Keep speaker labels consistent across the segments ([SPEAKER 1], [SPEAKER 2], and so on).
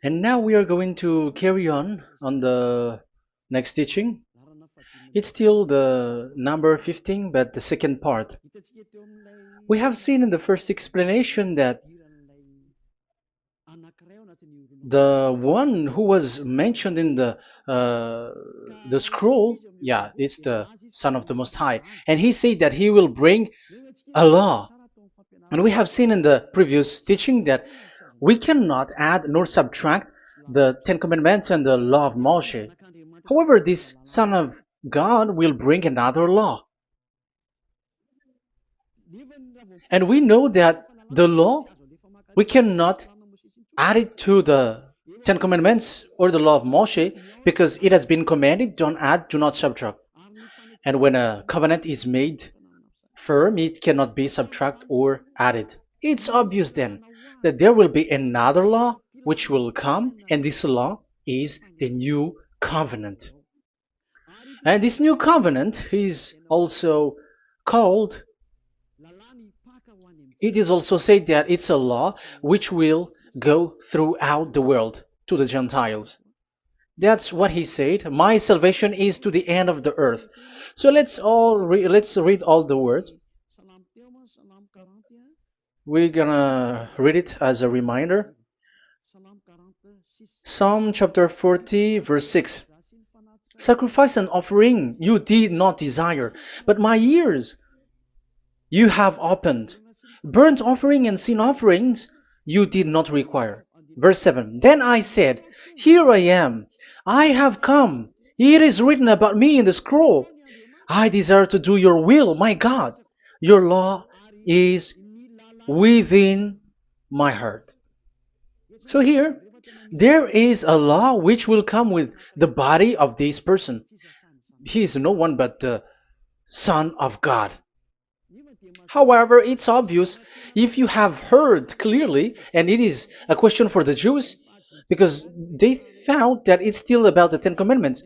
[SPEAKER 1] And now we are going to carry on the next teaching. It's still the number 15, but the second part. We have seen in the first explanation that the one who was mentioned in the scroll, yeah, it's the Son of the Most High, and he said that he will bring a law. And we have seen in the previous teaching that we cannot add nor subtract the Ten Commandments and the law of Moshe. However, this Son of God will bring another law. And we know that the law, we cannot add it to the Ten Commandments or the law of Moshe because it has been commanded, don't add, do not subtract. And when a covenant is made firm, it cannot be subtracted or added. It's obvious then that there will be another law which will come, and this law is the new covenant. And this new covenant is also called, it is also said that it's a law which will go throughout the world to the Gentiles. That's what he said. My salvation is to the end of the earth. So let's read all the words. We're gonna read it as a reminder. Psalm chapter 40, verse 6. Sacrifice and offering you did not desire, but my ears you have opened. Burnt offering and sin offerings you did not require. Verse 7. Then I said, here I am. I have come. It is written about me in the scroll. I desire to do your will, my God. Your law is within my heart. So here, there is a law which will come with the body of this person. He is no one but the Son of God. However, it's obvious if you have heard clearly, and it is a question for the Jews, because they found that it's still about the Ten Commandments.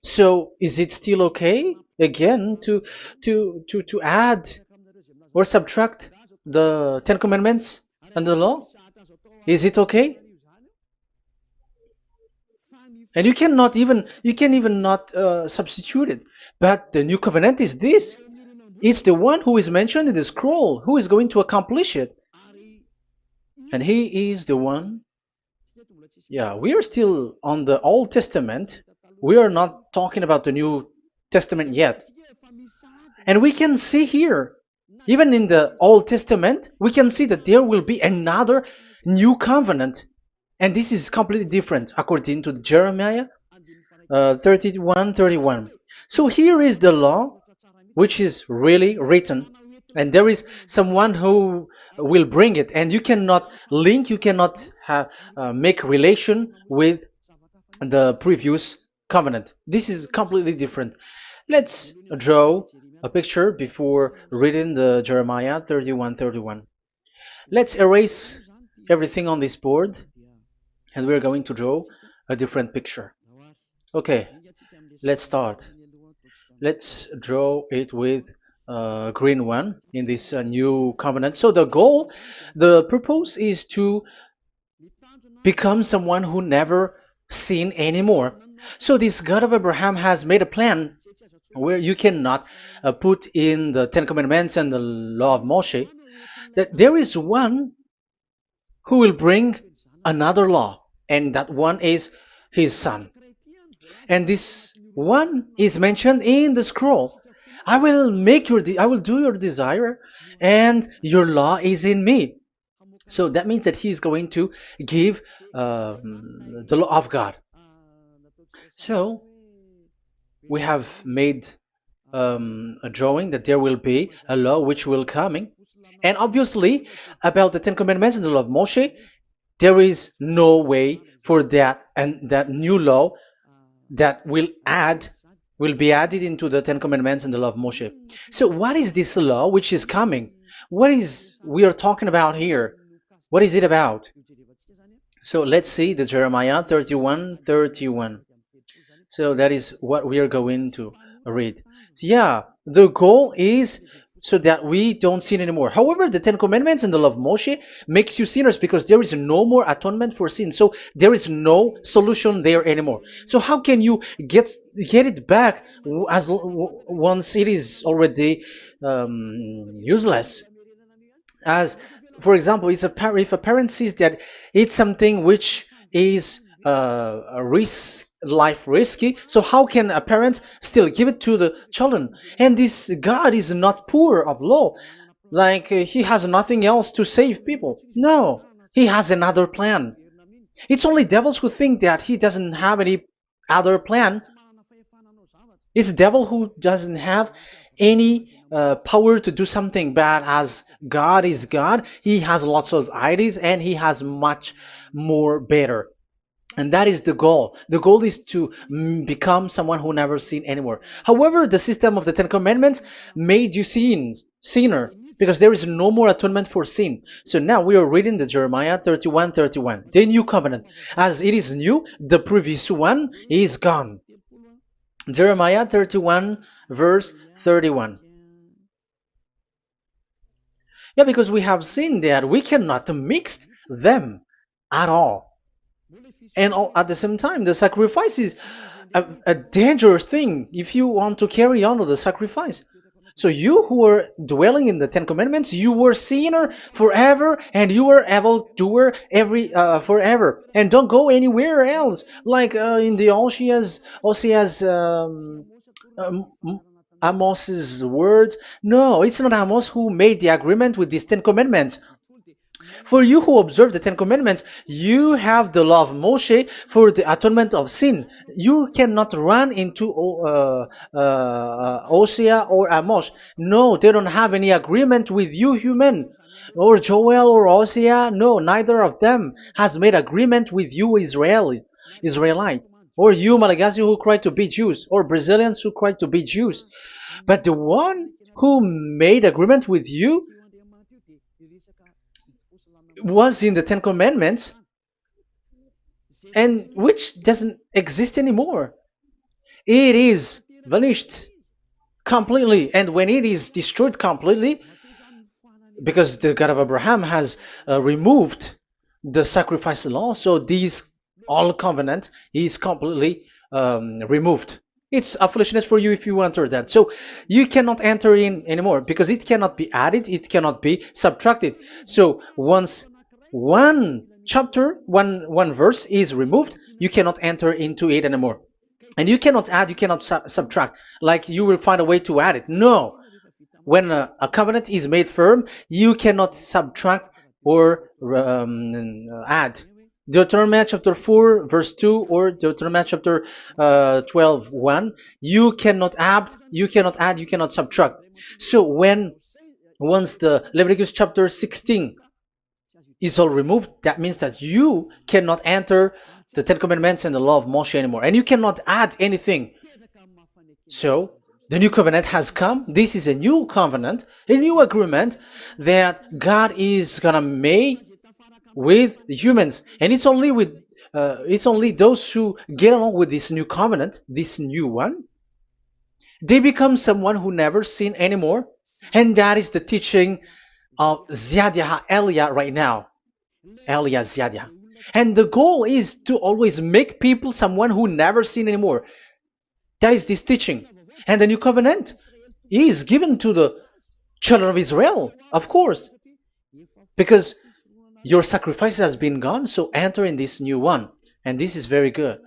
[SPEAKER 1] So is it still okay again to add or subtract the Ten Commandments and the law? Is it okay? And you can even not substitute it. But the new covenant is this. It's the one who is mentioned in the scroll who is going to accomplish it. And he is the one. Yeah, we are still on the Old Testament. We are not talking about the New Testament yet. And we can see here, even in the Old Testament, we can see that there will be another new covenant. And this is completely different according to Jeremiah 31:31. So here is the law which is really written, and there is someone who will bring it, and you cannot link, you cannot make relation with the previous covenant. This is completely different. Let's draw a picture before reading the Jeremiah 31:31. Let's erase everything on this board, and we're going to draw a different picture. Okay, let's start. Let's draw it with a green one in this new covenant. So the purpose is to become someone who never sin anymore. So this God of Abraham has made a plan where you cannot put in the Ten Commandments and the law of Moshe, that there is one who will bring another law, and that one is his son. And this one is mentioned in the scroll. I will do your desire, and your law is in me. So that means that he is going to give the law of God. So we have made a drawing that there will be a law which will coming, and obviously about the Ten Commandments and the law of Moshe, there is no way for that and that new law that will be added into the Ten Commandments and the law of Moshe. So what is this law which is coming? What is we are talking about here? What is it about? So let's see the Jeremiah 31:31. So that is what we are going to read. So yeah, the goal is so that we don't sin anymore. However, the Ten Commandments and the law of Moshe makes you sinners because there is no more atonement for sin. So there is no solution there anymore. So how can you get it back once it is already useless? As for example, if a parent sees that it's something which is a risk life risky, so how can a parent still give it to the children? And this God is not poor of law, like he has nothing else to save people. No, he has another plan. It's only devils who think that he doesn't have any other plan. It's the devil who doesn't have any power to do something bad. As God is God, he has lots of ideas and he has much more better. And that is the goal. The goal is to become someone who never sin anymore. However, the system of the Ten Commandments made you sinner, because there is no more atonement for sin. So now we are reading the Jeremiah 31:31, the new covenant. As it is new, the previous one is gone. Jeremiah 31 verse 31. Yeah, because we have seen that we cannot mix them at all. And at the same time, the sacrifice is a dangerous thing if you want to carry on with the sacrifice. So you who are dwelling in the Ten Commandments, you were sinner forever, and you were evil doer forever, and don't go anywhere else. Like in the Osea's Amos's words. No, it's not Amos who made the agreement with these Ten Commandments. For you who observe the Ten Commandments, you have the law of Moshe for the atonement of sin. You cannot run into Hosea or Amos. No, they don't have any agreement with you, human. Or Joel or Hosea. No, neither of them has made agreement with you, Israelite. Or you, Malagasy, who cry to be Jews. Or Brazilians who cry to be Jews. But the one who made agreement with you was in the Ten Commandments, and which doesn't exist anymore. It is vanished completely, and when it is destroyed completely, because the God of Abraham has removed the sacrifice law, so this all covenant is completely removed. It's a foolishness for you if you enter that. So you cannot enter in anymore because it cannot be added, it cannot be subtracted. So once one chapter, one verse is removed, you cannot enter into it anymore. And you cannot add, you cannot subtract. Like you will find a way to add it. No. When a covenant is made firm, you cannot subtract or add. Deuteronomy chapter 4 verse 2 or Deuteronomy chapter 12 1, you cannot add, you cannot subtract. So once the Leviticus chapter 16 is all removed, that means that you cannot enter the Ten Commandments and the law of Moshe anymore, and you cannot add anything. So the new covenant has come. This is a new covenant, a new agreement that God is gonna make with humans, and it's only those who get along with this new covenant, this new one, they become someone who never sin anymore. And that is the teaching of Ziadia Elia right now, Elia Ziadia. And the goal is to always make people someone who never sin anymore. That is this teaching. And the new covenant is given to the children of Israel, of course, because your sacrifice has been gone, so enter in this new one. And this is very good.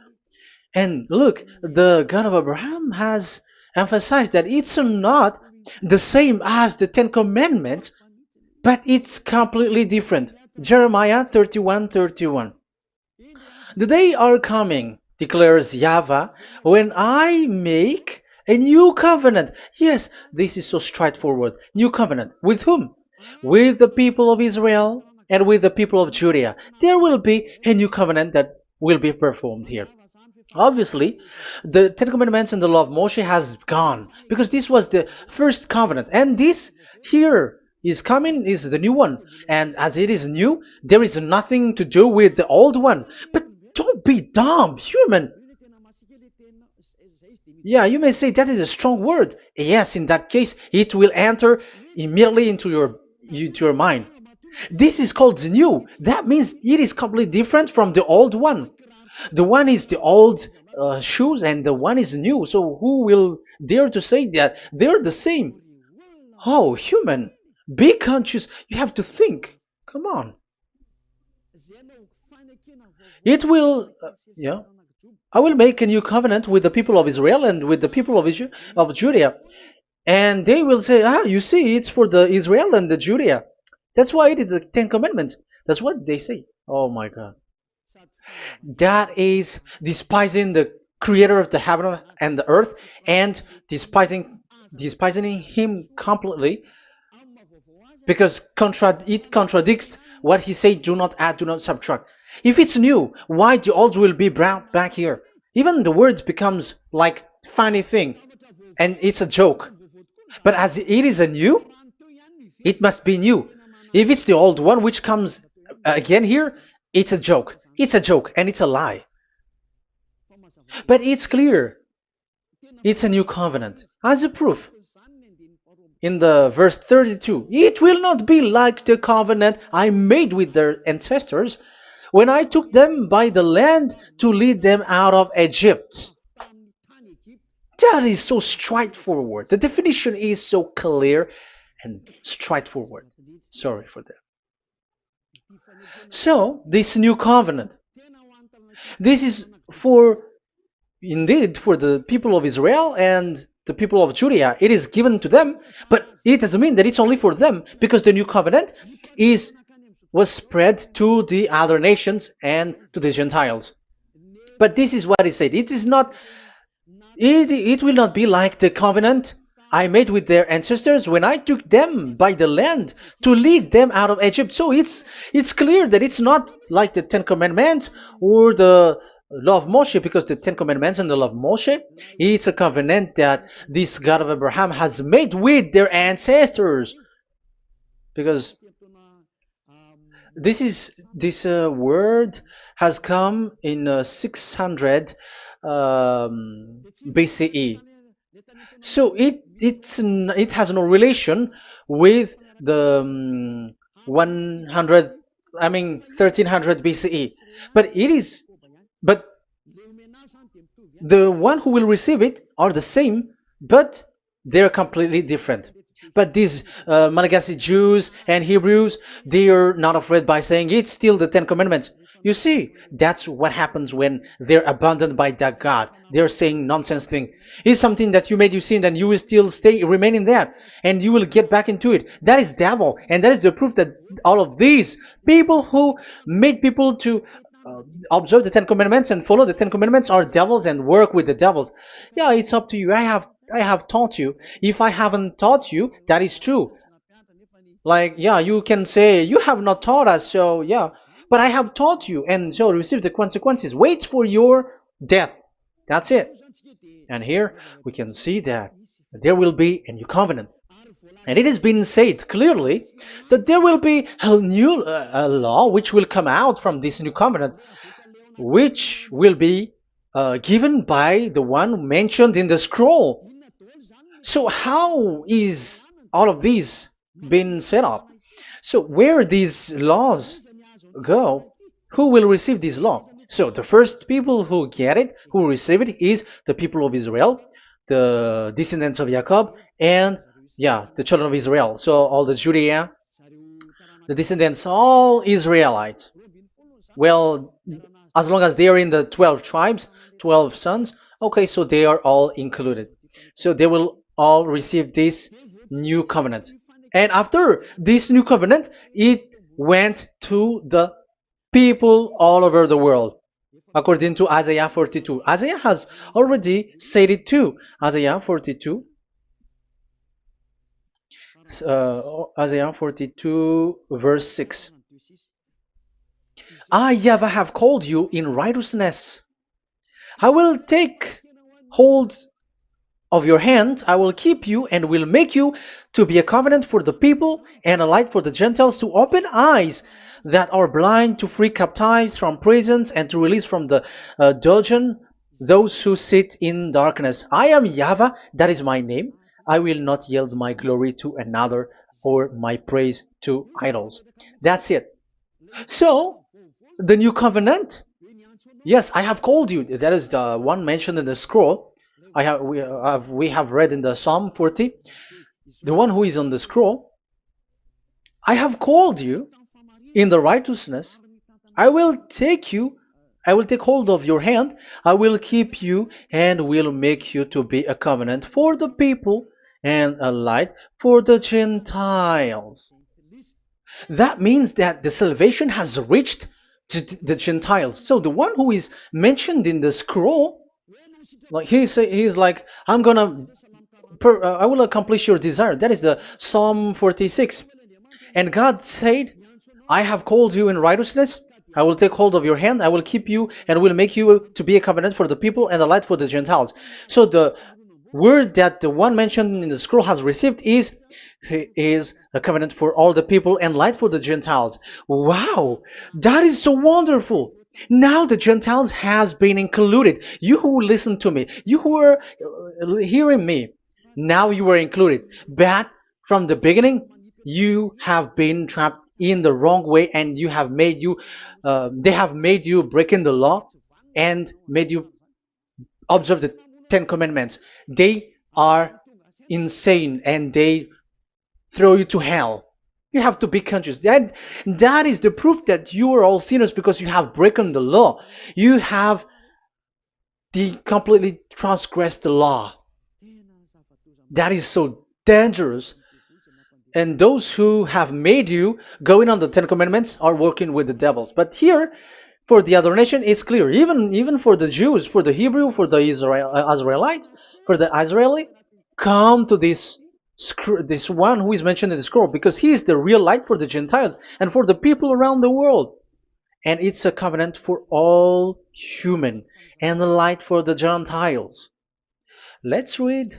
[SPEAKER 1] And look, the God of Abraham has emphasized that it's not the same as the Ten Commandments, but it's completely different. Jeremiah 31:31. The day are coming, declares YAHVAH, when I make a new covenant. Yes, this is so straightforward. New covenant. With whom? With the people of Israel and with the people of Judea. There will be a new covenant that will be performed here. Obviously, the Ten Commandments and the law of Moshe has gone because this was the first covenant, and this here is coming is the new one. And as it is new, there is nothing to do with the old one. But don't be dumb, human. Yeah, you may say that is a strong word. Yes, in that case, it will enter immediately into your mind. This is called the new. That means it is completely different from the old one. The one is the old shoes and the one is new. So who will dare to say that they're the same? Oh, human, be conscious. You have to think. Come on. It will, yeah. I will make a new covenant with the people of Israel and with the people of Judea. And they will say, ah, you see, it's for the Israel and the Judea. That's why it is the Ten Commandments. That's what they say. Oh my God. That is despising the creator of the heaven and the earth and despising him completely because it contradicts what he said, do not add, do not subtract. If it's new, why the old will be brought back here? Even the words becomes like funny thing and it's a joke. But as it is a new, it must be new. If it's the old one which comes again here, it's a joke. It's a joke and it's a lie. But it's clear. It's a new covenant. As a proof, in the verse 32, it will not be like the covenant I made with their ancestors when I took them by the land to lead them out of Egypt. That is so straightforward. The definition is so clear and straightforward. Sorry for that. So, this new covenant, this is indeed for the people of Israel and the people of Judea. It is given to them, but it doesn't mean that it's only for them, because the new covenant was spread to the other nations and to the Gentiles. But this is what it said. It is not. It will not be like the covenant I made with their ancestors when I took them by the land to lead them out of Egypt. So it's clear that it's not like the Ten Commandments or the law of Moshe, because the Ten Commandments and the law of Moshe, it's a covenant that this God of Abraham has made with their ancestors. Because this word has come in 600 BCE. So it has no relation with the 1300 BCE. But the one who will receive it are the same, but they're completely different. But these Malagasy Jews and Hebrews, they are not afraid by saying it's still the Ten Commandments. You see, that's what happens when they're abandoned by that God. They're saying nonsense thing. It's something that you made you sin, and you will still remain in that, and you will get back into it. That is devil, and that is the proof that all of these people who made people to observe the Ten Commandments and follow the Ten Commandments are devils and work with the devils. Yeah, it's up to you. I have taught you. If I haven't taught you, that is true. Like, yeah, you can say you have not taught us, so yeah. But I have taught you, and so receive the consequences. Wait for your death. That's it. And here we can see that there will be a new covenant. And it has been said clearly that there will be a new law which will come out from this new covenant, which will be given by the one mentioned in the scroll. So how is all of these been set up? So where these laws go, who will receive this law? So the first people who get it, who receive it, is the people of Israel, the descendants of Jacob, and the children of Israel. So all the Judea, the descendants, all Israelites. Well, as long as they are in the 12 tribes, 12 sons, okay, so they are all included. So they will all receive this new covenant. And after this new covenant, it went to the people all over the world, according to Isaiah 42. Isaiah has already said it too. Isaiah 42. Isaiah 42 verse 6. I, YAHVAH, have called you in righteousness. I will take hold of your hand, I will keep you and will make you to be a covenant for the people and a light for the Gentiles, to open eyes that are blind, to free captives from prisons, and to release from the dungeon those who sit in darkness. I am YAHVAH, that is my name. I will not yield my glory to another or my praise to idols. That's it. So, the new covenant, yes, I have called you. That is the one mentioned in the scroll. We have read in the Psalm 40, the one who is on the scroll. I have called you in the righteousness. I will take you, I will take hold of your hand, I will keep you, and will make you to be a covenant for the people and a light for the Gentiles. That means that the salvation has reached to the Gentiles. So the one who is mentioned in the scroll, like he's like, I will accomplish your desire. That is the Psalm 46. And God said, I have called you in righteousness. I will take hold of your hand. I will keep you and will make you to be a covenant for the people and a light for the Gentiles. So the word that the one mentioned in the scroll has received is he is a covenant for all the people and light for the Gentiles. Wow, that is so wonderful. Now the Gentiles has been included. You who listen to me, you who are hearing me, now you are included. But from the beginning, you have been trapped in the wrong way, and they have made you breaking the law and made you observe the Ten Commandments. They are insane and they throw you to hell. You have to be conscious. That is the proof that you are all sinners because you have broken the law. You have completely transgressed the law. That is so dangerous. And those who have made you going on the Ten Commandments are working with the devils. But here, for the other nation, it's clear. Even for the Jews, for the Hebrew, for the Israelite, for the Israeli, come to this one who is mentioned in the scroll, because he is the real light for the Gentiles and for the people around the world. And it's a covenant for all human and the light for the Gentiles. Let's read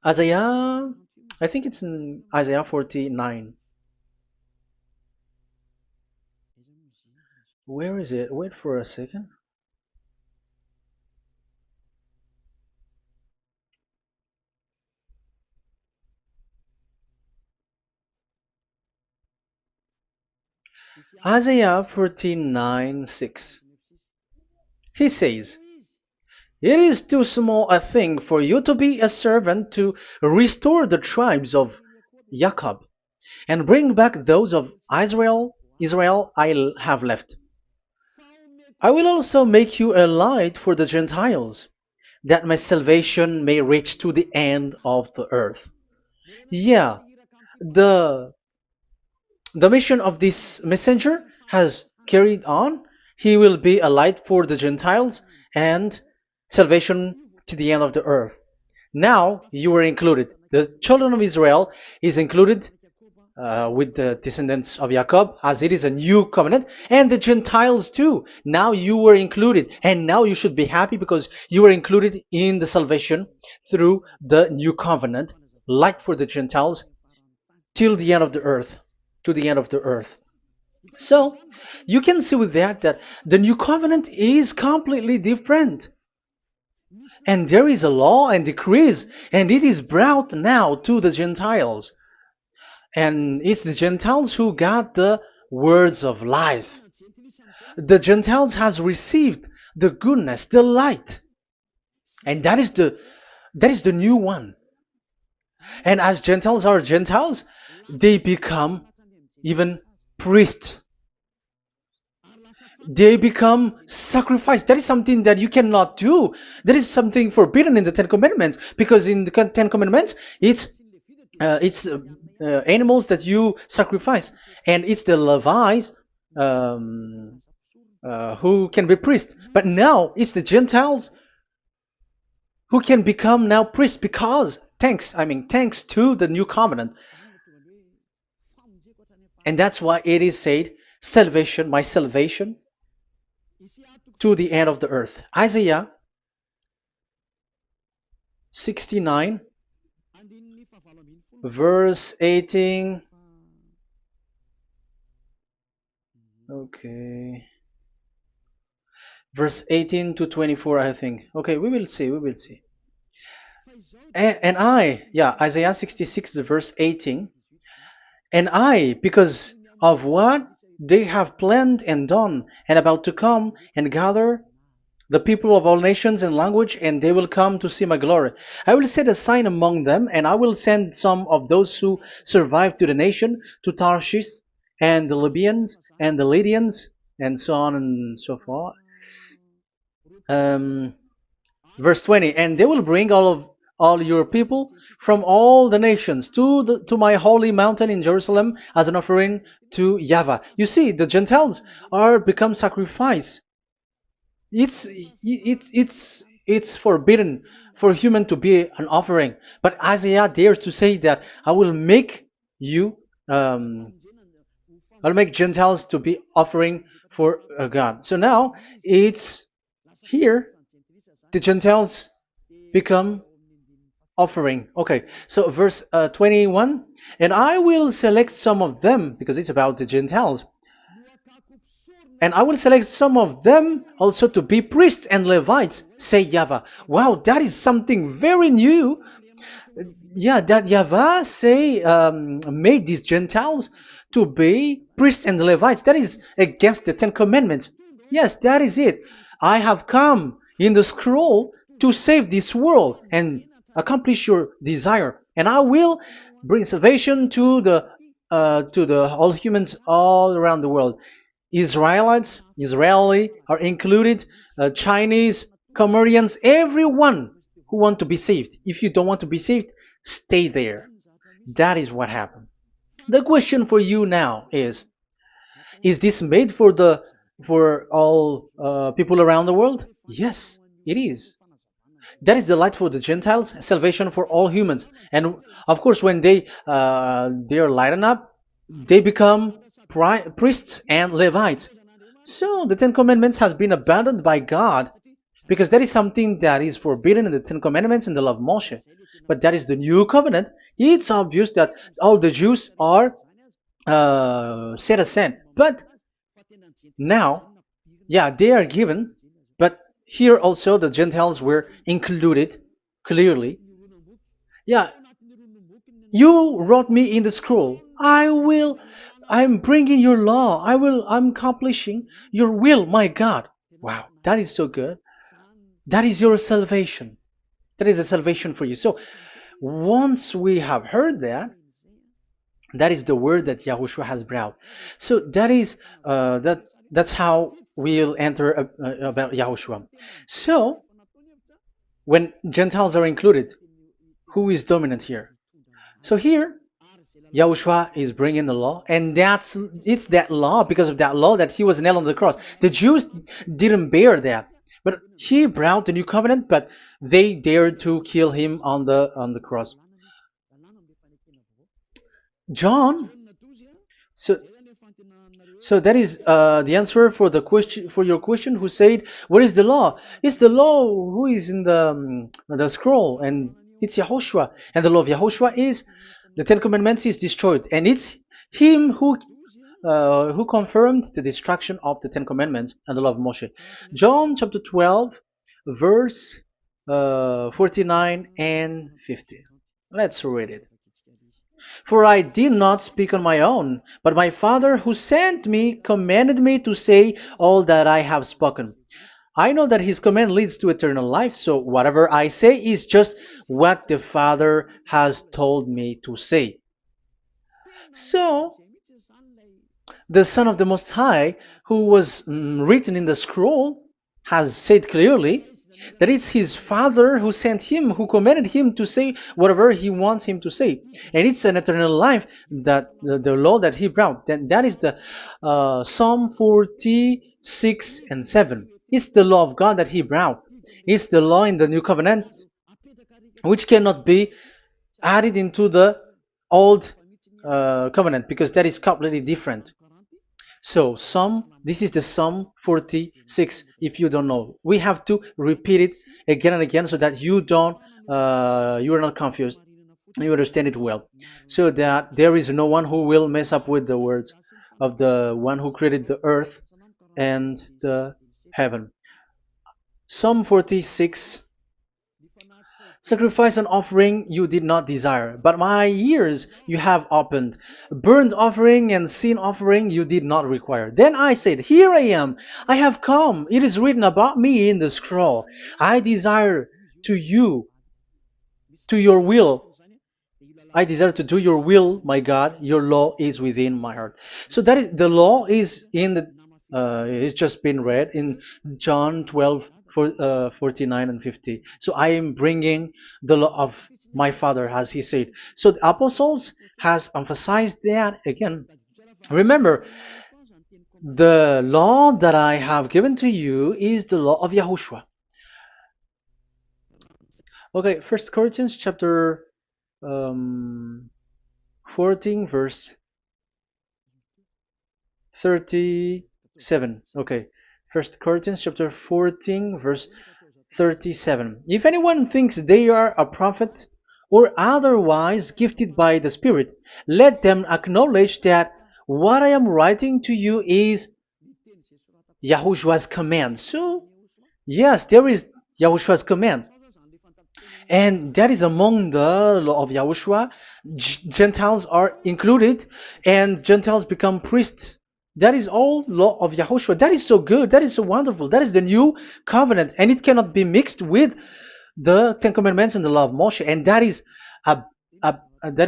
[SPEAKER 1] Isaiah. I think it's in Isaiah 49. Where is it? Wait for a second. Isaiah 49:6. He says, it is too small a thing for you to be a servant to restore the tribes of Jacob and bring back those of Israel I have left. I will also make you a light for the Gentiles, that my salvation may reach to the end of the earth. Yeah, the the mission of this messenger has carried on. He will be a light for the Gentiles and salvation to the end of the earth. Now you are included. The children of Israel is included with the descendants of Jacob, as it is a new covenant, and the Gentiles too. Now you were included, and now you should be happy because you were included in the salvation through the new covenant, light for the Gentiles, till the end of the earth, to the end of the earth. So you can see with that the new covenant is completely different. And there is a law and decrees, and it is brought now to the Gentiles. And it's the Gentiles who got the words of life. The Gentiles has received the goodness, the light. And that is the new one. And as Gentiles are Gentiles, they become even priests. They become sacrificed. That is something that you cannot do. That is something forbidden in the Ten Commandments, because in the Ten Commandments, it's animals that you sacrifice, and it's the Levites who can be priests. But now it's the Gentiles who can become now priests, because thanks to the new covenant. And that's why it is said, salvation, my salvation, to the end of the earth. Isaiah 69, verse 18. Okay. Verse 18 to 24, I think. Okay, we will see. And Isaiah 66, verse 18. And I, because of what they have planned and done, and about to come and gather the people of all nations and language, and they will come to see my glory. I will set a sign among them, and I will send some of those who survive to the nation, to Tarshish, and the Libyans, and the Lydians, and so on and so forth. Um, Verse 20, and they will bring all your people from all the nations to my holy mountain in Jerusalem as an offering to YAHVAH. You see, the Gentiles are become sacrifice. It's forbidden for human to be an offering. But Isaiah dares to say that I will make you, I'll make Gentiles to be offering for God. So now it's here the Gentiles become offering. Okay, so verse 21, and I will select some of them, because it's about the Gentiles, and I will select some of them also to be priests and Levites, say YAHVAH. Wow, that is something very new. Yeah, that YAHVAH say made these Gentiles to be priests and Levites. That is against the Ten Commandments. Yes, that is it. I have come in the scroll to save this world and accomplish your desire, and I will bring salvation to the all humans all around the world. Israeli are included, Chinese, Comorians, everyone who want to be saved. If you don't want to be saved, stay there. That is what happened. The question for you now is this made for all people around the world? Yes, it is. That is the light for the Gentiles, salvation for all humans. And of course, when they are lightened up, they become priests and Levites. So the Ten Commandments has been abandoned by God, because that is something that is forbidden in the Ten Commandments and the law of Moshe. But that is the new covenant. It's obvious that all the Jews are set aside. But now, yeah, they are given, but here also the Gentiles were included clearly. Yeah, you wrote me in the scroll. I'm bringing your law. I'm accomplishing your will, my God. Wow, that is so good. That is your salvation. That is a salvation for you. So once we have heard that, that is the word that Yahushua has brought. So that's how we'll enter about Yahushua. So when Gentiles are included, who is dominant here? So here, Yahushua is bringing the law, and it's that law, because of that law, that he was nailed on the cross. The Jews didn't bear that, but he brought the new covenant, but they dared to kill him on the cross. John, so so that is the answer for the question, for your question. Who said, "What is the law?" It's the law who is in the scroll, and it's Yahushua. And the law of Yahushua is the Ten Commandments is destroyed, and it's him who confirmed the destruction of the Ten Commandments and the law of Moshe. John chapter 12, verse 49 and 50. Let's read it. For I did not speak on my own, but my Father who sent me commanded me to say all that I have spoken. I know that his command leads to eternal life, so whatever I say is just what the Father has told me to say. So, the Son of the Most High, who was written in the scroll, has said clearly that it's his Father who sent him, who commanded him to say whatever he wants him to say. And it's an eternal life, that the law that he brought. That is the Psalm 46 and 7. It's the law of God that he brought. It's the law in the new covenant, which cannot be added into the old covenant, because that is completely different. So this is the Psalm 46. If you don't know, we have to repeat it again and again, so that you are not confused. You understand it well, so that there is no one who will mess up with the words of the one who created the earth and the heaven. Psalm 46 Sacrifice and offering you did not desire, but my ears you have opened. Burnt offering and sin offering you did not require. Then I said, Here I am, I have come. It is written about me in the scroll. I desire to you, to your will. I desire to do your will, my God. Your law is within my heart. So that is the law is in the. It's just been read in John 12, 49 and 50. So I am bringing the law of my Father, as he said. So the apostles has emphasized that again. Remember, the law that I have given to you is the law of Yahushua. Okay, First Corinthians chapter 14 verse 37. Okay, First Corinthians chapter 14 verse 37. If anyone thinks they are a prophet or otherwise gifted by the Spirit, let them acknowledge that what I am writing to you is Yahushua's command. So yes, there is Yahushua's command, and that is among the law of Yahushua. Gentiles are included, and Gentiles become priests. That is all law of Yahushua. That is so good. That is so wonderful. That is the new covenant, and it cannot be mixed with the Ten Commandments and the law of Moshe. And that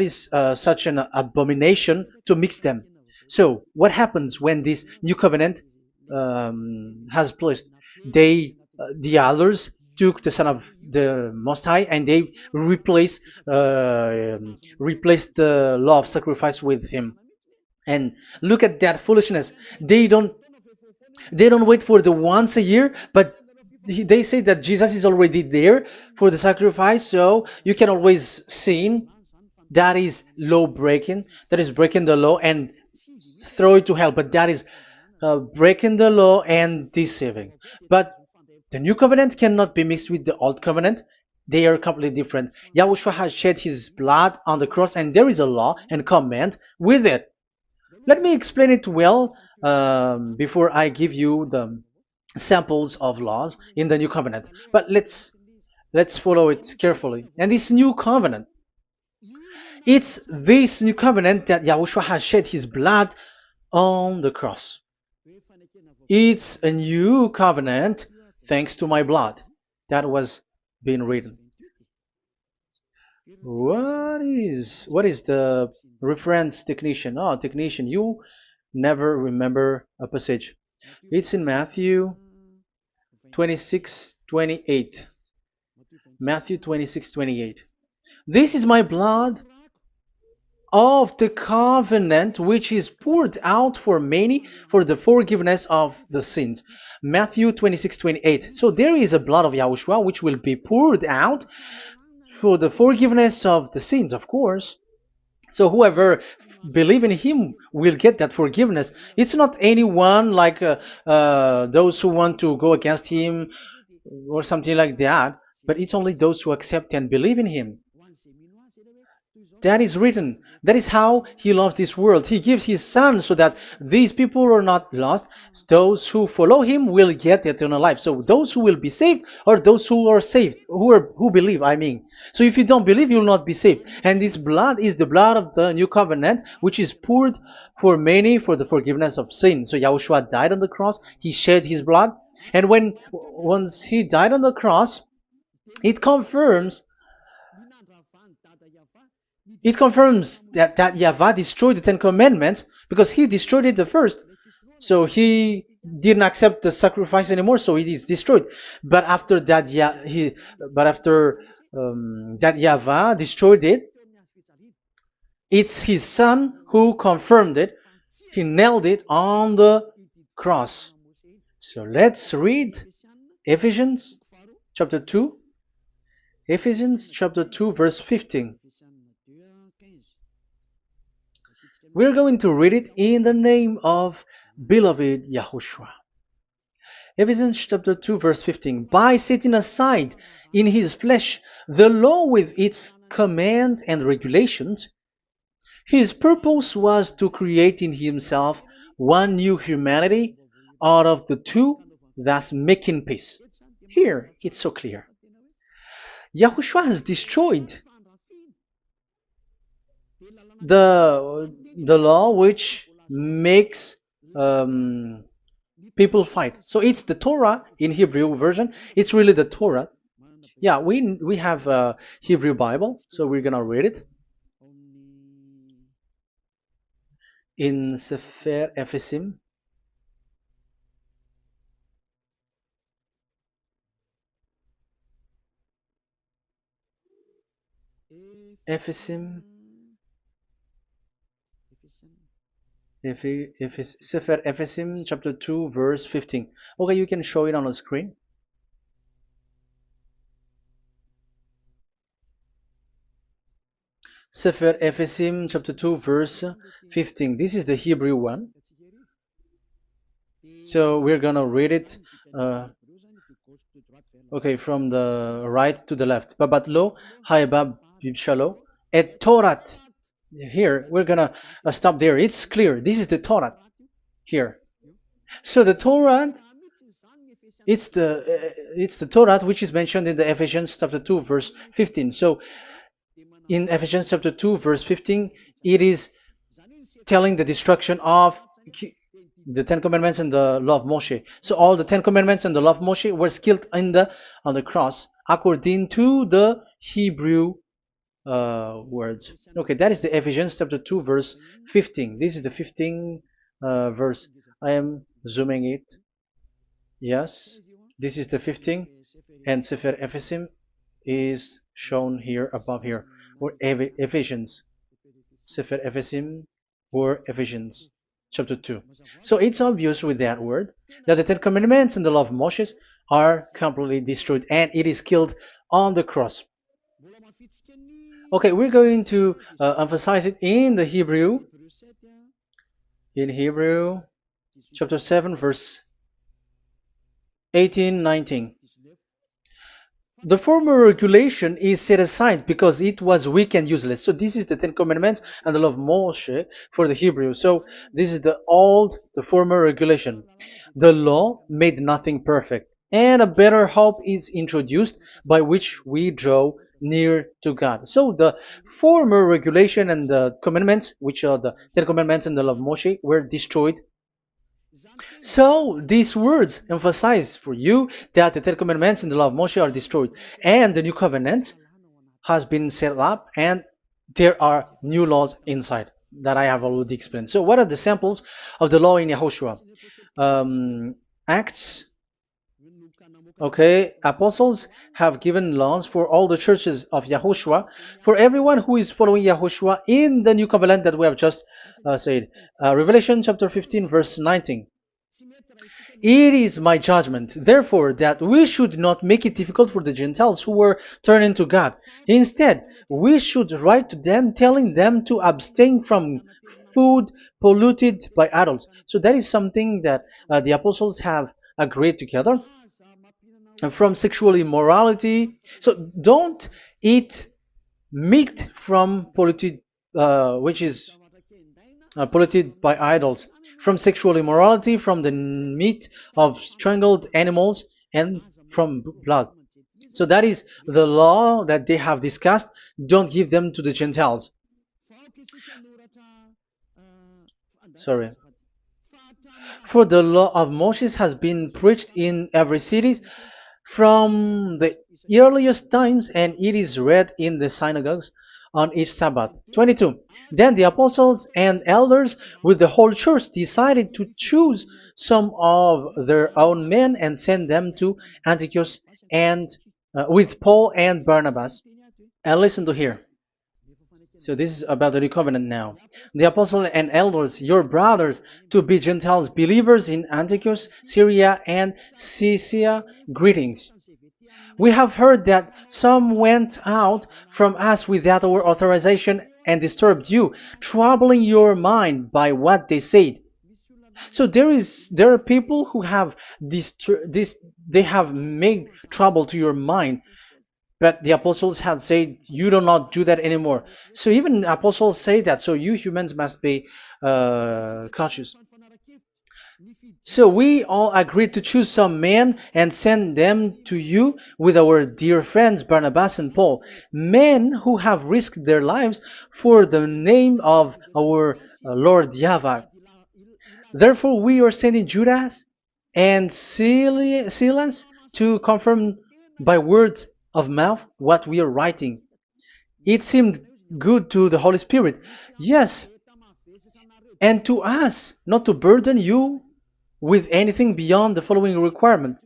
[SPEAKER 1] is such an abomination to mix them. So what happens when this new covenant has placed? The others took the Son of the Most High and they replaced the law of sacrifice with him. And look at that foolishness. They don't wait for the once a year, but they say that Jesus is already there for the sacrifice, so you can always sin. That is law breaking. That is breaking the law and throw it to hell. But that is breaking the law and deceiving. But the new covenant cannot be mixed with the old covenant. They are completely different. Yahushua has shed his blood on the cross, and there is a law and command with it. Let me explain it well before I give you the samples of laws in the new covenant. But let's follow it carefully. And this new covenant, it's this new covenant that Yahushua has shed his blood on the cross. It's a new covenant thanks to my blood that was being written. What is the reference technician? Oh, technician, you never remember a passage. It's in Matthew 26:28. Matthew 26:28. This is my blood of the covenant which is poured out for many for the forgiveness of the sins. Matthew 26:28. So there is a blood of Yahushua which will be poured out for the forgiveness of the sins, of course. So whoever believe in him will get that forgiveness. It's not anyone like those who want to go against him or something like that, but it's only those who accept and believe in him. That is written. That is how he loves this world. He gives his son so that these people are not lost. Those who follow him will get eternal life. So those who will be saved are those who are saved, who believe, I mean. So if you don't believe, you will not be saved. And this blood is the blood of the new covenant, which is poured for many for the forgiveness of sin. So Yahushua died on the cross. He shed his blood. And once he died on the cross, it confirms that YAHVAH destroyed the Ten Commandments because he destroyed it the first. So he didn't accept the sacrifice anymore, so it is destroyed. But after that, that YAHVAH destroyed it, it's his son who confirmed it. He nailed it on the cross. So let's read Ephesians chapter 2. Ephesians chapter 2 verse 15. We're going to read it in the name of beloved Yahushua. Ephesians chapter 2 verse 15. By setting aside in his flesh the law with its command and regulations, his purpose was to create in himself one new humanity out of the two, thus making peace. Here, it's so clear. Yahushua has destroyed the law which makes people fight. So it's the Torah in Hebrew version. It's really the Torah. Yeah, we have a Hebrew Bible, so we're gonna read it in Sefer Ephesim. Ephesim. Sefer Ephesim chapter 2 verse 15. Okay, you can show it on the screen. Sefer Ephesim chapter 2 verse 15. This is the Hebrew one. So we're gonna read it okay, from the right to the left. Babat lo haibab shalo et Torat. Here we're gonna stop there. It's clear. This is the Torah here. So the Torah, it's the Torah which is mentioned in the Ephesians chapter 2 verse 15. So in Ephesians chapter 2 verse 15, it is telling the destruction of the Ten Commandments and the law of Moshe. So all the Ten Commandments and the law of Moshe were killed on the cross according to the Hebrew words. Okay, that is the Ephesians chapter 2 verse 15. This is the 15 verse. I am zooming it. Yes, this is the 15, and Sefer Ephesim is shown here above here, or Ephesians. Sefer Ephesim or Ephesians chapter 2. So it's obvious with that word that the Ten Commandments and the law of Moses are completely destroyed, and it is killed on the cross. Okay, we're going to emphasize it in the Hebrew. In Hebrew chapter 7 verse 18, 19. The former regulation is set aside because it was weak and useless. So this is the Ten Commandments and the law of Moshe for the Hebrew. So this is the former regulation. The law made nothing perfect, and a better hope is introduced by which we draw near to God. So the former regulation and the commandments, which are the Ten Commandments and the law of Moshe, were destroyed. So these words emphasize for you that the Ten Commandments and the law of Moshe are destroyed, and the new covenant has been set up, and there are new laws inside that I have already explained. So what are the samples of the law in YAHOSHUAH? Acts. Okay, apostles have given laws for all the churches of YAHOSHUAH, for everyone who is following YAHOSHUAH in the new covenant that we have just said. Revelation chapter 15 verse 19. It is my judgment, therefore, that we should not make it difficult for the Gentiles who were turning to God. Instead, we should write to them telling them to abstain from food polluted by idols. So that is something that the apostles have agreed together. And from sexual immorality. So don't eat meat from polluted, which is polluted by idols, from sexual immorality, from the meat of strangled animals, and from blood. So that is the law that they have discussed. Don't give them to the Gentiles. Sorry. For the law of Moses has been preached in every city from the earliest times, and it is read in the synagogues on each Sabbath. 22. Then the apostles and elders with the whole church decided to choose some of their own men and send them to Antioch and with Paul and Barnabas. And listen to here. So this is about the new covenant now. The apostles and elders, your brothers, to be Gentiles believers in Antioch, Syria, and Cilicia, greetings. We have heard that some went out from us without our authorization and disturbed you, troubling your mind by what they said. So there are people who have they have made trouble to your mind. But the apostles had said, you do not do that anymore. So even apostles say that. So you humans must be cautious. So we all agreed to choose some men and send them to you with our dear friends Barnabas and Paul, men who have risked their lives for the name of our Lord YAHVAH. Therefore we are sending Judas and Silas to confirm by word of mouth what we are writing. It seemed good to the Holy Spirit, yes, and to us, not to burden you with anything beyond the following requirement.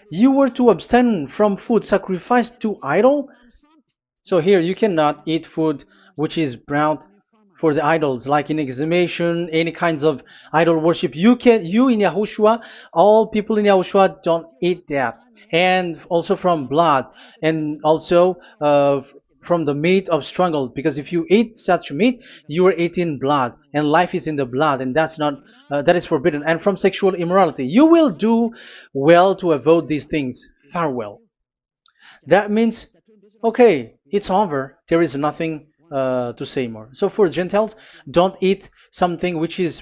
[SPEAKER 1] You were to abstain from food sacrificed to idol. So here you cannot eat food which is brought for the idols, like in exhumation, any kinds of idol worship. You in Yahushua, all people in Yahushua don't eat that. And also from blood, and also from the meat of strangled, because if you eat such meat, you are eating blood, and life is in the blood, and that's not that is forbidden. And from sexual immorality, you will do well to avoid these things. Farewell. That means, okay, it's over. There is nothing to say more. So for Gentiles, don't eat something which is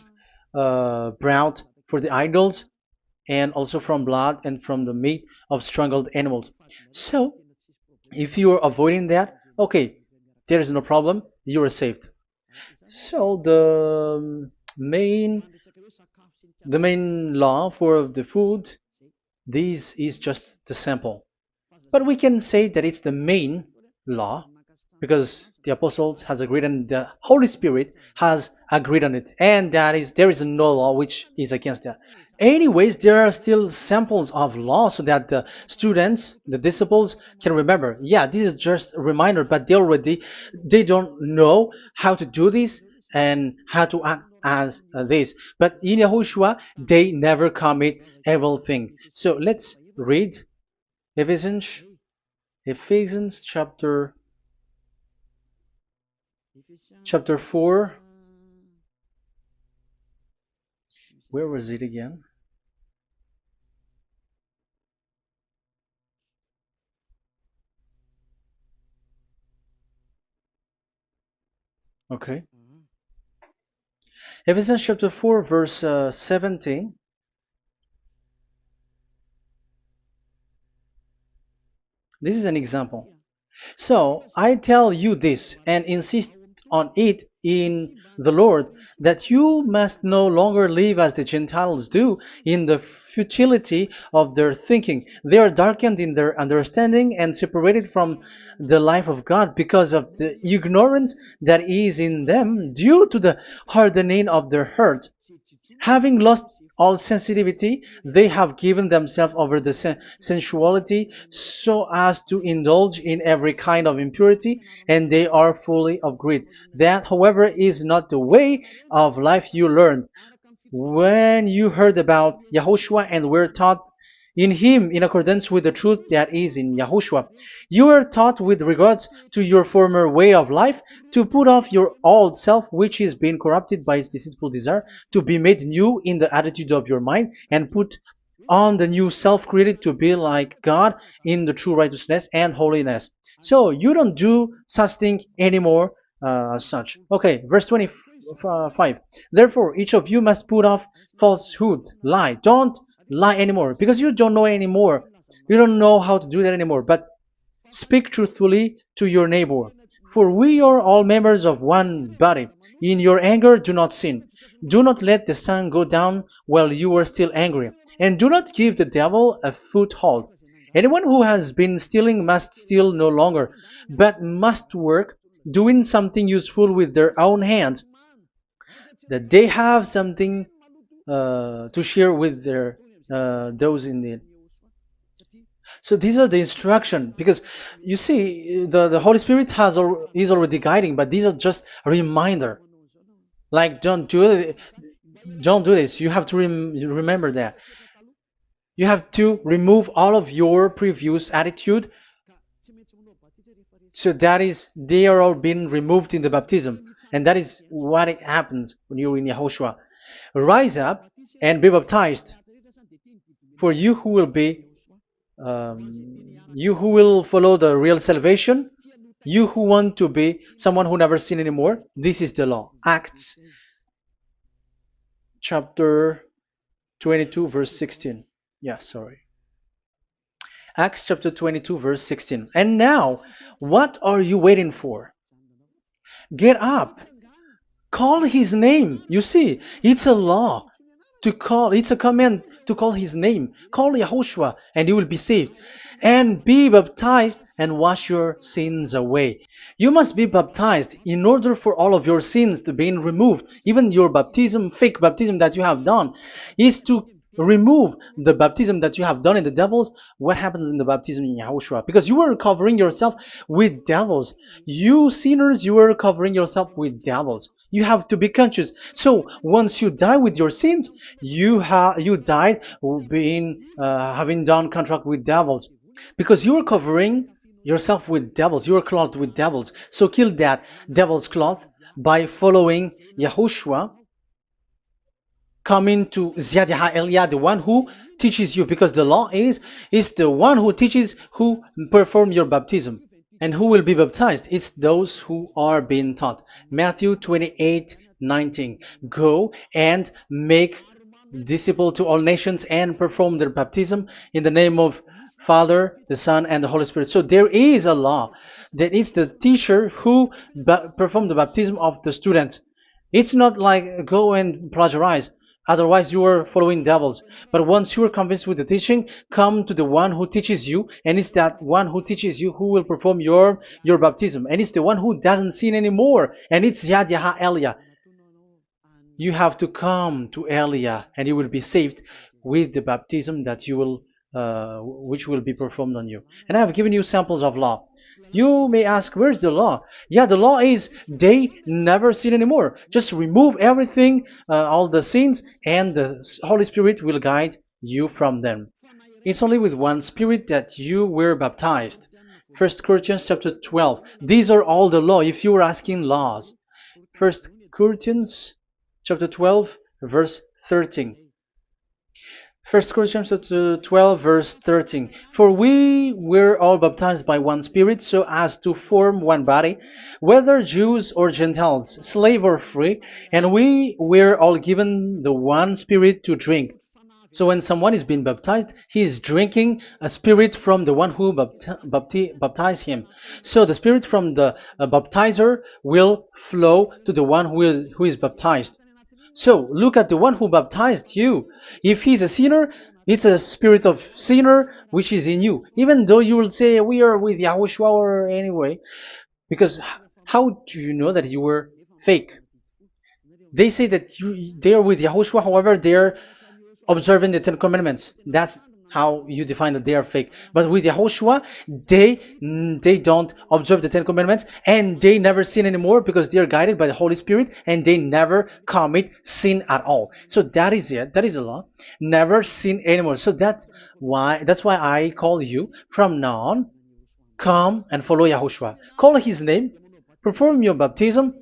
[SPEAKER 1] brought for the idols, and also from blood and from the meat of strangled animals. So if you are avoiding that, okay, there is no problem. You are saved. So the main law for the food, this is just the sample. But we can say that it's the main law because the apostles has agreed and the Holy Spirit has agreed on it, and that is there is no law which is against that. Anyways, there are still samples of law so that the students, the disciples, can remember. Yeah, this is just a reminder, but they don't know how to do this and how to act as this. But in Yahushua, they never commit evil thing. So let's read Ephesians Ephesians chapter 4. Where was it again? Okay. Ephesians chapter 4 verse 17. This is an example. So I tell you this and insist on it in the Lord, that you must no longer live as the Gentiles do in the futility of their thinking. They are darkened in their understanding and separated from the life of God because of the ignorance that is in them due to the hardening of their hearts. Having lost all sensitivity, they have given themselves over the sensuality so as to indulge in every kind of impurity, and they are fully of greed. That, however, is not the way of life you learned when you heard about Yahushua and were taught in him in accordance with the truth that is in Yahushua. You were taught with regards to your former way of life to put off your old self, which is being corrupted by its deceitful desire, to be made new in the attitude of your mind, and put on the new self created to be like God in the true righteousness and holiness. So you don't do such thing anymore. Such. Okay, verse 25. Therefore, each of you must put off falsehood, lie. Don't lie anymore because you don't know anymore. You don't know how to do that anymore. But speak truthfully to your neighbor. For we are all members of one body. In your anger, do not sin. Do not let the sun go down while you are still angry. And do not give the devil a foothold. Anyone who has been stealing must steal no longer, but must work, doing something useful with their own hands, that they have something to share with their those in need. So these are the instruction because you see the Holy Spirit is already guiding, but these are just a reminder. Like don't do this. You have to remember that. You have to remove all of your previous attitude. So that is they are all being removed in the baptism, and that is what it happens when you're in Yahushua. Rise up and be baptized, for you who will follow the real salvation, you who want to be someone who never sin anymore. This is the law. Acts chapter 22 verse 16. Yeah, sorry. Acts chapter 22 verse 16. And now, what are you waiting for? Get up. Call his name. You see, it's a law to call, it's a command to call his name. Call Yahushua and you will be saved. And be baptized and wash your sins away. You must be baptized in order for all of your sins to be removed. Even your baptism, fake baptism that you have done, is to remove the baptism that you have done in the devils. What happens in the baptism in Yahushua? Because you were covering yourself with devils. You sinners, you were covering yourself with devils. You have to be conscious. So once you die with your sins, you died being having done contract with devils, because you are covering yourself with devils. You are clothed with devils. So kill that devil's cloth by following Yahushua, coming to Ziad Elia, the one who teaches you, because the law is the one who teaches who perform your baptism. And who will be baptized? It's those who are being taught. Matthew 28:19. Go and make disciple to all nations and perform their baptism in the name of Father, the Son, and the Holy Spirit. So there is a law that is the teacher who perform the baptism of the students. It's not like go and plagiarize. Otherwise, you are following devils. But once you are convinced with the teaching, come to the one who teaches you, and it's that one who teaches you who will perform your baptism. And it's the one who doesn't sin anymore. And it's Yad Yah Elia. You have to come to Elia, and you will be saved with the baptism that you will, which will be performed on you. And I have given you samples of law. You may ask, where's the law? Yeah, the law is they never sin anymore. Just remove everything, all the sins, and the Holy Spirit will guide you from them. It's only with one Spirit that you were baptized. 1 Corinthians chapter 12. These are all the law, if you were asking laws. 1 Corinthians chapter 12, verse 13. 1 Corinthians chapter 12, verse 13. For we were all baptized by one Spirit, so as to form one body, whether Jews or Gentiles, slave or free, and we were all given the one Spirit to drink. So when someone is being baptized, he is drinking a spirit from the one who baptized him. So the spirit from the baptizer will flow to the one who is baptized. So look at the one who baptized you. If he's a sinner, it's a spirit of sinner which is in you. Even though you will say we are with YAHOSHUAH or anyway, because how do you know that you were fake? They say that they are with YAHOSHUAH, however, they are observing the Ten Commandments. That's how you define that they are fake. But with YAHOSHUAH, they don't observe the Ten Commandments, and they never sin anymore because they are guided by the Holy Spirit, and they never commit sin at all. So that is it. That is the law. Never sin anymore. So that's why I call you from now on. Come and follow YAHOSHUAH. Call his name, perform your baptism,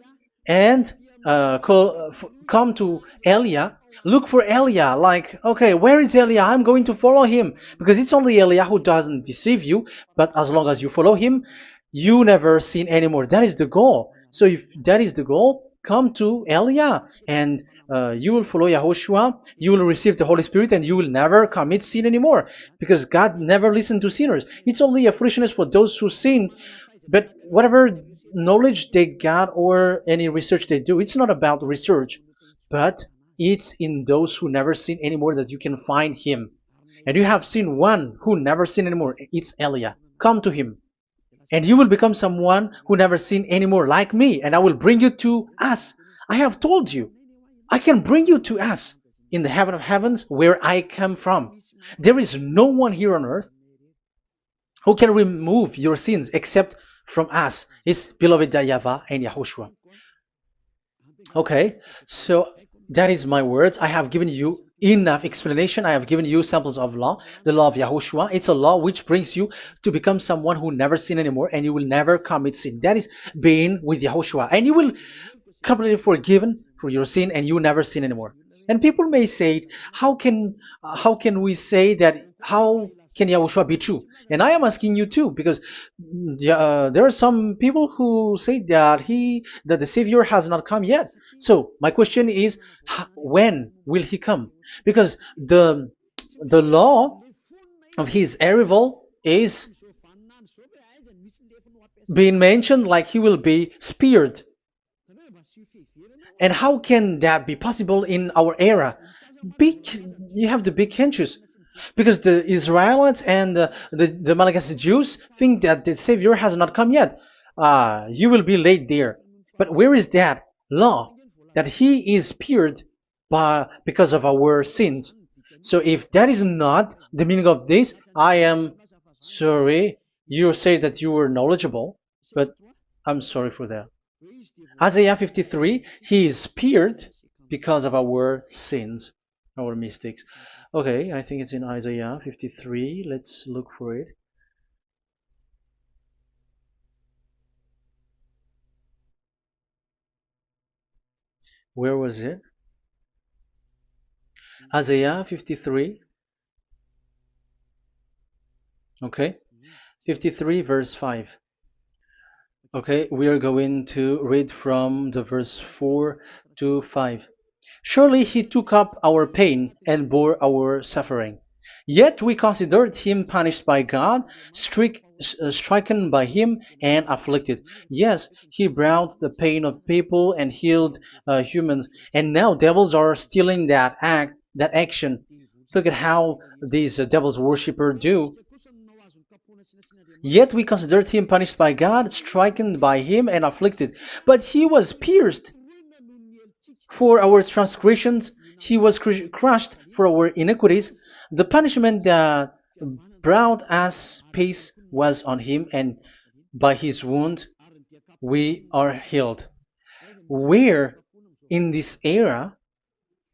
[SPEAKER 1] and come to Elia. Look for Elia, like, okay, where is Elia? I'm going to follow him, because it's only Elia who doesn't deceive you, but as long as you follow him, you never sin anymore. That is the goal. So if that is the goal, come to Elia, and you will follow YAHOSHUAH, you will receive the Holy Spirit, and you will never commit sin anymore, because God never listened to sinners. It's only a foolishness for those who sin, but whatever knowledge they got or any research they do, it's not about research, but it's in those who never sin anymore that you can find him. And you have seen one who never sin anymore. It's Elia. Come to him, and you will become someone who never sin anymore, like me, and I will bring you to us. I have told you, I can bring you to us in the heaven of heavens where I come from. There is no one here on earth who can remove your sins except from us. It's beloved YAHVAH and YAHOSHUAH. Okay, so that is my words. I have given you enough explanation. I have given you samples of law, the law of YAHOSHUAH. It's a law which brings you to become someone who never sin anymore, and you will never commit sin. That is being with YAHOSHUAH, and you will completely forgiven for your sin, and you never sin anymore. And people may say, how can we say that? How can Yahushua be true? And I am asking you too, because there are some people who say that the Savior has not come yet. So my question is, when will he come? Because the law of his arrival is being mentioned like he will be speared. And how can that be possible in our era? You have to be conscious. Because the Israelites and the Malagasy Jews think that the Savior has not come yet. You will be late there. But where is that law? That he is speared because of our sins. So if that is not the meaning of this, I am sorry. You say that you were knowledgeable, but I'm sorry for that. Isaiah 53, he is speared because of our sins, our mistakes. Okay, I think it's in Isaiah 53. Let's look for it. Where was it? Isaiah 53. Okay, 53 verse 5. Okay, we are going to read from the verse 4 to 5. Surely he took up our pain and bore our suffering. Yet we considered him punished by God, stricken by him, and afflicted. Yes, he brought the pain of people and healed humans. And now devils are stealing that action. Look at how these devils worshippers do. Yet we considered him punished by God, stricken by him, and afflicted. But he was pierced for our transgressions, he was crushed for our iniquities. The punishment that brought us peace was on him, and by his wound we are healed. Where in this era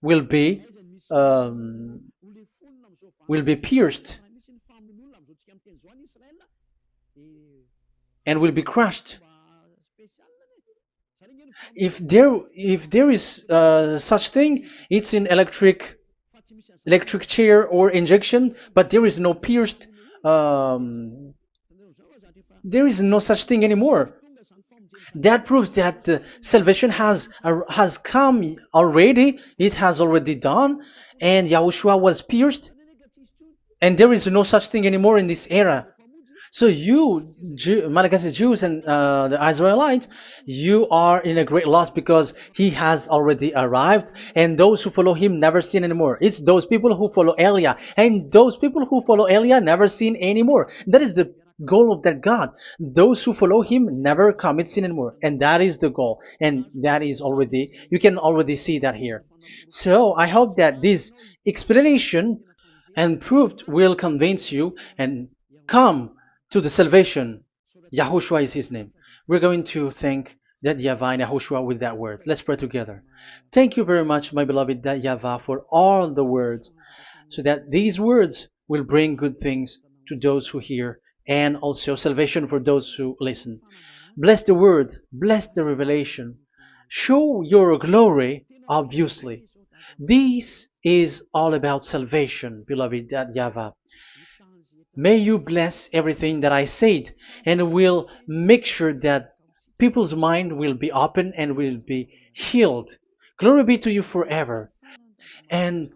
[SPEAKER 1] will be um, will be pierced and will be crushed. If there is such thing, it's in electric chair or injection, but there is no pierced. Um, there is no such thing anymore. That proves that salvation has come already. It has already done, and Yahushua was pierced, and there is no such thing anymore in this era. So you, Malagasy Jews and the Israelites, you are in a great loss because he has already arrived, and those who follow him never sin anymore. It's those people who follow Elia, and those people who follow Elia never sin anymore. That is the goal of that God. Those who follow him never commit sin anymore, and that is the goal. And that is already, you can already see that here. So I hope that this explanation and proof will convince you and come to the salvation. Yahushua is his name. We're going to thank that YAHVAH and Yahushua with that word. Let's pray together. Thank you very much, my beloved that YAHVAH, for all the words, so that these words will bring good things to those who hear, and also salvation for those who listen. Bless the word, bless the revelation. Show your glory, obviously. This is all about salvation, beloved that YAHVAH. May you bless everything that I said, and will make sure that people's mind will be open and will be healed. Glory be to you forever. And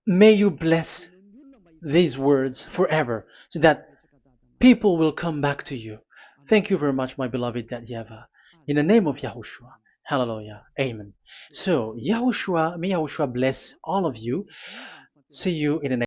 [SPEAKER 1] may you bless these words forever, so that people will come back to you. Thank you very much, my beloved that YAHVAH. In the name of Yahushua. Hallelujah. Amen. So, Yahushua, may Yahushua bless all of you. See you in the next